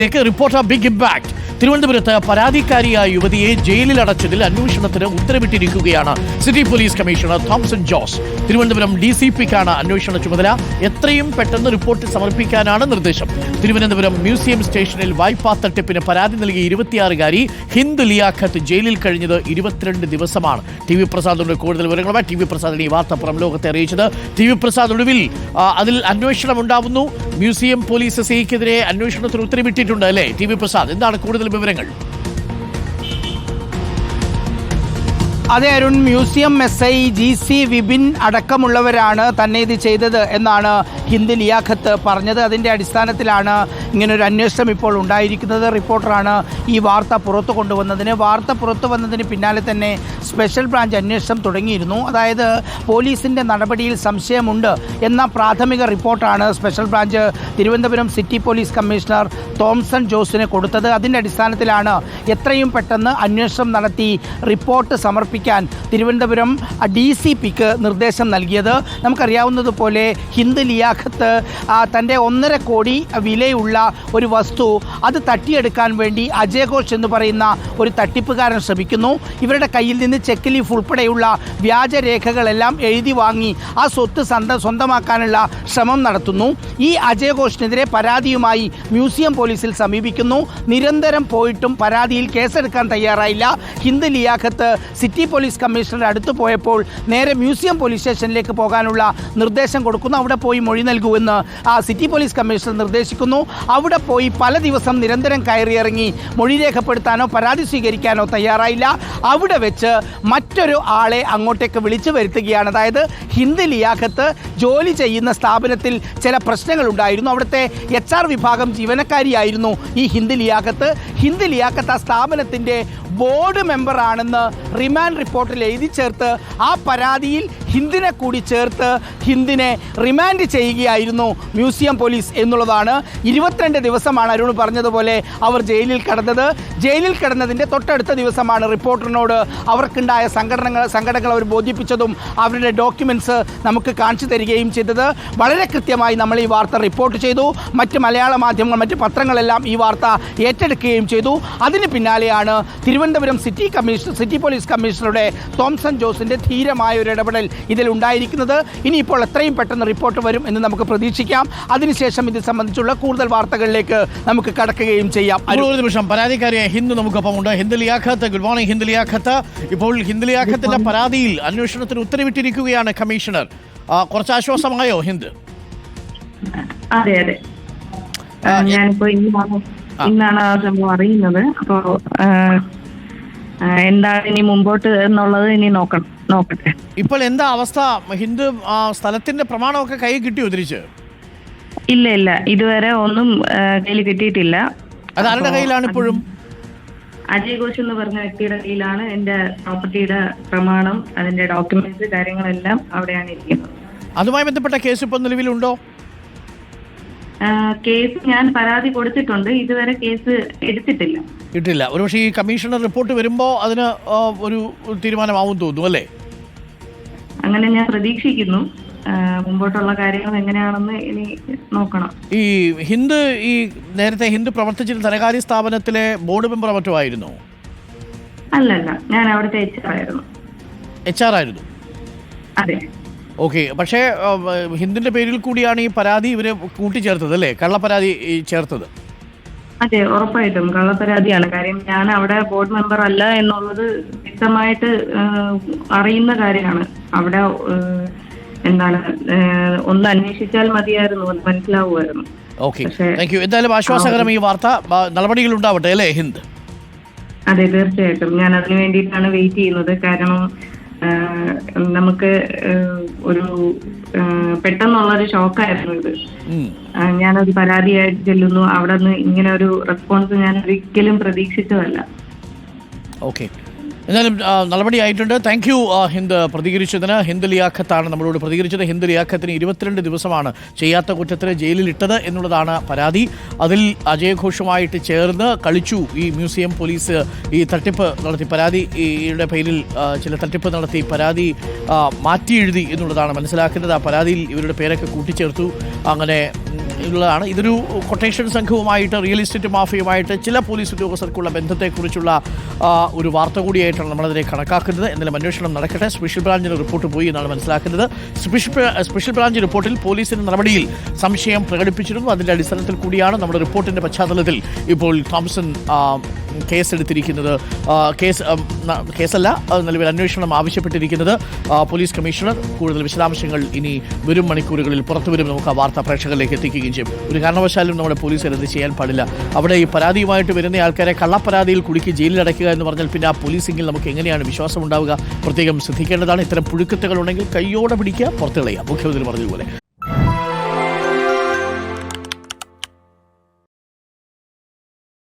Reporter big impact. തിരുവനന്തപുരത്ത് പരാതിക്കാരിയായ യുവതിയെ ജയിലിൽ അടച്ചതിൽ അന്വേഷണത്തിന് ഉത്തരവിട്ടിരിക്കുകയാണ് city police commissioner Thomson Jose. Thiruvananthapuram DCPക്കാണ് അന്വേഷണ ചുമതല. എത്രയും പെട്ടെന്ന് റിപ്പോർട്ട് സമർപ്പിക്കാനാണ് നിർദ്ദേശം. തിരുവനന്തപുരം മ്യൂസിയം സ്റ്റേഷനിൽ വായ്പാ തട്ടിപ്പിന് പരാതി നൽകിയ 26-കാരി ഹിന്ദ് ലിയാഖത്ത് ജയിലിൽ കഴിഞ്ഞത് 22 ദിവസമാണ്. TV പ്രസാദിന്റെ കൂടുതൽ വിവരങ്ങളുമായി TV പ്രസാദിന് ഈ വാർത്ത പുറം ലോകത്തെ അറിയിച്ചത്. TV പ്രസാദ്, ഒടുവിൽ അതിൽ അന്വേഷണം ഉണ്ടാവുന്നു. മ്യൂസിയം പോലീസ് SIക്കെതിരെ അന്വേഷണത്തിന് ഉത്തരവിട്ടിട്ടുണ്ട് അല്ലേ? TV പ്രസാദ്, എന്താണ് കൂടുതൽ വിവരങ്ങൾ? അതെ Arun, museum SI GC Vipin അടക്കമുള്ളവരാണ് തന്നെ ഇത് ചെയ്തത് എന്നാണ് ഹിന്ദ് ലിയാഖത്ത് പറഞ്ഞത്. അതിൻ്റെ അടിസ്ഥാനത്തിലാണ് ഇങ്ങനൊരു അന്വേഷണം ഇപ്പോൾ ഉണ്ടായിരിക്കുന്നത്. റിപ്പോർട്ടറാണ് ഈ വാർത്ത പുറത്തു കൊണ്ടുവന്നതിന്. വാർത്ത പുറത്തു വന്നതിന് പിന്നാലെ തന്നെ സ്പെഷ്യൽ ബ്രാഞ്ച് അന്വേഷണം തുടങ്ങിയിരുന്നു. അതായത് പോലീസിൻ്റെ നടപടിയിൽ സംശയമുണ്ട് എന്ന പ്രാഥമിക റിപ്പോർട്ടാണ് special branch Thiruvananthapuram city police commissioner Thomson ജോസിന് കൊടുത്തത്. അതിൻ്റെ അടിസ്ഥാനത്തിലാണ് എത്രയും പെട്ടെന്ന് അന്വേഷണം നടത്തി റിപ്പോർട്ട് സമർപ്പിക്കാൻ തിരുവനന്തപുരം DCPക്ക് നിർദ്ദേശം നൽകിയത്. നമുക്കറിയാവുന്നതുപോലെ ഹിന്ദ് ലിയാഖത്ത് തൻ്റെ 1.5 കോടി വിലയുള്ള ഒരു വസ്തു അത് തട്ടിയെടുക്കാൻ വേണ്ടി അജയ് ഘോഷ് എന്ന് പറയുന്ന ഒരു തട്ടിപ്പുകാരൻ ശ്രമിക്കുന്നു. ഇവരുടെ കയ്യിൽ നിന്ന് ചെക്ക് ലീഫ് ഉൾപ്പെടെയുള്ള വ്യാജരേഖകളെല്ലാം എഴുതി വാങ്ങി ആ സ്വത്ത് സ്വന്തമാക്കാനുള്ള ശ്രമം നടത്തുന്നു. ഈ അജയ് ഘോഷിനെതിരെ പരാതിയുമായി മ്യൂസിയം പോലീസിൽ സമീപിക്കുന്നു. നിരന്തരം പോയിട്ടും പരാതിയിൽ കേസെടുക്കാൻ തയ്യാറായില്ല. ഹിന്ദ് ലിയാഖത്ത് സിറ്റി പോലീസ് കമ്മീഷണറുടെ അടുത്ത് പോയപ്പോൾ നേരെ മ്യൂസിയം പോലീസ് സ്റ്റേഷനിലേക്ക് പോകാനുള്ള നിർദ്ദേശം കൊടുക്കുന്നു. അവിടെ പോയി മൊഴി നൽകുമെന്ന് സിറ്റി പോലീസ് കമ്മീഷണർ നിർദ്ദേശിക്കുന്നു. അവിടെ പോയി പല ദിവസം നിരന്തരം കയറിയിറങ്ങി മൊഴി രേഖപ്പെടുത്താനോ പരാതി സ്വീകരിക്കാനോ തയ്യാറായില്ല. അവിടെ വെച്ച് മറ്റൊരു ആളെ അങ്ങോട്ടേക്ക് വിളിച്ചു വരുത്തുകയാണ്. അതായത് ഹിന്ദ് ലിയാഖത്ത് ജോലി ചെയ്യുന്ന സ്ഥാപനത്തിൽ ചില പ്രശ്നങ്ങളുണ്ടായിരുന്നു. അവിടുത്തെ HR വിഭാഗം ജീവനക്കാരിയായിരുന്നു ഈ ഹിന്ദ് ലിയാഖത്ത്. ഹിന്ദ് ലിയാഖത്ത് ആ സ്ഥാപനത്തിൻ്റെ ബോർഡ് മെമ്പറാണെന്ന് റിമാൻഡ് റിപ്പോർട്ടിൽ എഴുതി ചേർത്ത് ആ പരാതിയിൽ ഹിന്ദിനെ കൂടി ചേർത്ത് ഹിന്ദിനെ റിമാൻഡ് ചെയ്യുകയായിരുന്നു മ്യൂസിയം പോലീസ് എന്നുള്ളതാണ്. 22 ദിവസമാണ് അരുൺ പറഞ്ഞതുപോലെ അവർ ജയിലിൽ കിടന്നത്. ജയിലിൽ കിടന്നതിൻ്റെ തൊട്ടടുത്ത ദിവസമാണ് റിപ്പോർട്ടറിനോട് അവർക്കുണ്ടായ സങ്കടങ്ങൾ അവർ ബോധിപ്പിച്ചതും അവരുടെ ഡോക്യുമെൻറ്റ്സ് നമുക്ക് കാണിച്ചു തരികയും ചെയ്തത്. വളരെ കൃത്യമായി നമ്മൾ ഈ വാർത്ത റിപ്പോർട്ട് ചെയ്തു. മറ്റ് മലയാള മാധ്യമങ്ങൾ, മറ്റ് പത്രങ്ങളെല്ലാം ഈ വാർത്ത ഏറ്റെടുക്കുകയും ചെയ്തു. അതിന് പിന്നാലെയാണ് തിരുവനന്തപുരം സിറ്റി പോലീസ് കമ്മീഷണറുടെ തോംസൺ ജോസിൻ്റെ ധീരമായ ഒരു ഇടപെടൽ ഇതിൽ ഉണ്ടായിരിക്കുന്നത്. ഇനിയിപ്പോൾ എത്രയും പെട്ടെന്ന് റിപ്പോർട്ട് വരും എന്ന് നമുക്ക് പ്രതീക്ഷിക്കാം. അതിനുശേഷം ഇത് സംബന്ധിച്ചുള്ള കൂടുതൽ വാർത്തകളിലേക്ക് നമുക്ക് കടക്കുകയും ചെയ്യാം. ഒരു നിമിഷം, പരാതിക്കാരിയായ ഹിന്ദ് നമുക്കൊപ്പം ഉണ്ട്. Hind Liaquat, good morning Hind Liaquat. ഇപ്പോൾ ഹിന്ദ് ലിയാഖത്തിന്റെ പരാതിയിൽ അന്വേഷണത്തിന് ഉത്തരവിട്ടിരിക്കുകയാണ് കമ്മീഷണർ. കുറച്ച് ആശ്വാസമായോ ഹിന്ദ്? അതെ അതെ, ഞാനിപ്പോ ഇന്നാണ് ആ സംഭവം അറിയുന്നത്. അപ്പോ എന്താണ് ഇനി മുമ്പോട്ട് എന്നുള്ളത് ഇനി നോക്കട്ടെ. ഇപ്പോൾ എന്താ അവസ്ഥ? ഹിന്ദ് സ്ഥലത്തിന്റെ പ്രമാണമൊക്കെ കൈ കിട്ടിയോ തിരിച്ച്? ഇല്ല, ഇതുവരെ ഒന്നും കയ്യിൽ കിട്ടിയിട്ടില്ല. അത് ആരുടെ കയ്യിലാണ് ഇപ്പോഴും? അജയ് ഘോഷ് എന്ന് പറഞ്ഞ വ്യക്തിയുടെ കയ്യിലാണ് എന്റെ പ്രോപ്പർട്ടിയുടെ പ്രമാണം, അതിന്റെ ഡോക്യുമെന്റ്സ്, കാര്യങ്ങളെല്ലാം അവിടെയാണ് ഇരിക്കുന്നത്. അതുമായി ബന്ധപ്പെട്ട കേസ് ഇപ്പോൾ നിലവിലുണ്ടോ? കേസ് ഞാൻ പരാതി കൊടുത്തിട്ടുണ്ട്. ഇതുവരെ കേസ് എടുത്തിട്ടില്ല. ഒരുപക്ഷെ ഈ കമ്മീഷണർ റിപ്പോർട്ട് വരുമ്പോ അതിന് ഒരു തീരുമാനമാവും തോന്നുന്നു അല്ലേ? അങ്ങനെ ഞാൻ പ്രതീക്ഷിക്കുന്നു. മുമ്പോട്ടുള്ള കാര്യങ്ങൾ എങ്ങനെയാണെന്ന് ഇനി നോക്കണം. ഈ നേരത്തെ ഹിന്ദ് പ്രവർത്തിച്ചിരുന്ന ധനകാര്യ സ്ഥാപനത്തിലെ ബോർഡ് മെമ്പർ മറ്റോ ആയിരുന്നു? അല്ലല്ല, ഞാൻ അവിടുത്തെ HR ആയിരുന്നു. അതെ. ഓക്കെ, പക്ഷേ ഹിന്ദിന്റെ പേരിൽ കൂടിയാണ് ഈ പരാതി ഇവര് കൂട്ടിച്ചേർത്തത് അല്ലേ? കള്ളപ്പരാതി ചേർത്തത്? അതെ, ഉറപ്പായിട്ടും കള്ളപ്പരാതിയാണ്. കാര്യം ഞാൻ അവിടെ ബോർഡ് മെമ്പർ അല്ല എന്നുള്ളത് വ്യക്തമായിട്ട് അറിയുന്ന കാര്യമാണ്. അവിടെ എന്താണ് ഒന്ന് അന്വേഷിച്ചാൽ മതിയായിരുന്നു, മനസ്സിലാവുമായിരുന്നു. Okay, thank you. എന്തായാലും ആശ്വാസകരം ഈ വാർത്ത. നടപടികൾ ഉണ്ടാവട്ടെ അല്ലേ ഹിന്ദ്? അതെ, തീർച്ചയായിട്ടും. ഞാൻ അതിനു വേണ്ടിയിട്ടാണ് വെയിറ്റ് ചെയ്യുന്നത്. കാരണം നമുക്ക് ഒരു പെട്ടെന്നുള്ളൊരു ഷോക്കായിരുന്നു ഇത്. ഞാനൊരു പരാതിയായിട്ട് ചെല്ലുന്നു, അവിടെ നിന്ന് ഇങ്ങനെ ഒരു റെസ്പോൺസ് ഞാൻ ഒരിക്കലും പ്രതീക്ഷിച്ചതല്ല. ഓക്കെ, എന്നാലും നടപടിയായിട്ടുണ്ട്. താങ്ക് യു ഹിന്ദ് പ്രതികരിച്ചതിന്. ഹിന്ദ് ലിയാഖത്താണ് നമ്മളോട് പ്രതികരിച്ചത്. ഹിന്ദ് ലിയാഖത്തിന് 22 ദിവസമാണ് ചെയ്യാത്ത കുറ്റത്തിന് ജയിലിലിട്ടത് എന്നുള്ളതാണ് പരാതി. അതിൽ അജയ് ഘോഷുമായിട്ട് ചേർന്ന് കളിച്ചു ഈ മ്യൂസിയം പോലീസ്. ഈ തട്ടിപ്പ് നടത്തി, പരാതിയുടെ പേരിൽ ചില തട്ടിപ്പ് നടത്തി പരാതി മാറ്റി എഴുതി എന്നുള്ളതാണ് മനസ്സിലാക്കുന്നത്. ആ പരാതിയിൽ ഇവരുടെ പേരൊക്കെ കൂട്ടിച്ചേർത്തു. അങ്ങനെ ഉള്ളതാണ്. ഇതൊരു കൊട്ടേഷൻ സംഘവുമായിട്ട്, റിയൽ എസ്റ്റേറ്റ് മാഫിയുമായിട്ട് ചില പോലീസ് ഉദ്യോഗസ്ഥർക്കുള്ള ബന്ധത്തെക്കുറിച്ചുള്ള ഒരു വാർത്ത കൂടിയായിട്ടാണ് നമ്മളതിനെ കണക്കാക്കുന്നത്. എന്നാലും അന്വേഷണം നടക്കട്ടെ. സ്പെഷ്യൽ ബ്രാഞ്ചിന് റിപ്പോർട്ട് പോയി എന്നാണ് മനസ്സിലാക്കുന്നത്. സ്പെഷ്യൽ ബ്രാഞ്ച് റിപ്പോർട്ടിൽ പോലീസിന്റെ നടപടിയിൽ സംശയം പ്രകടിപ്പിച്ചിരുന്നു. അതിന്റെ അടിസ്ഥാനത്തിൽ കൂടിയാണ് നമ്മുടെ റിപ്പോർട്ടിന്റെ പശ്ചാത്തലത്തിൽ ഇപ്പോൾ തോംസൺ കേസെടുത്തിരിക്കുന്നത്. കേസല്ല, നിലവിൽ അന്വേഷണം ആവശ്യപ്പെട്ടിരിക്കുന്നത്. പോലീസ് കമ്മീഷണർ കൂടുതൽ വിശദാംശങ്ങൾ ഇനി വരും മണിക്കൂറുകളിൽ പുറത്തുവരും. നമുക്ക് ആ വാർത്ത പ്രേക്ഷകരിലേക്ക് എത്തിക്കുകയും ചെയ്യും. ഒരു കാരണവശാലും നമ്മുടെ പോലീസുകാർ ഇത് ചെയ്യാൻ പാടില്ല. അവിടെ ഈ പരാതിയുമായിട്ട് വരുന്ന ആൾക്കാരെ കള്ളപ്പരാതിയിൽ കുടുക്കി ജയിലിൽ അടയ്ക്കുക എന്ന് പറഞ്ഞാൽ പിന്നെ ആ പോലീസിംഗിൽ നമുക്ക് എങ്ങനെയാണ് വിശ്വാസം ഉണ്ടാവുക? പ്രത്യേകം ശ്രദ്ധിക്കേണ്ടതാണ്. ഇത്തരം പുഴുക്കത്തുകൾ ഉണ്ടെങ്കിൽ കയ്യോടെ പിടിക്കുക, പുറത്തുകളയുക. മുഖ്യമന്ത്രി പറഞ്ഞതുപോലെ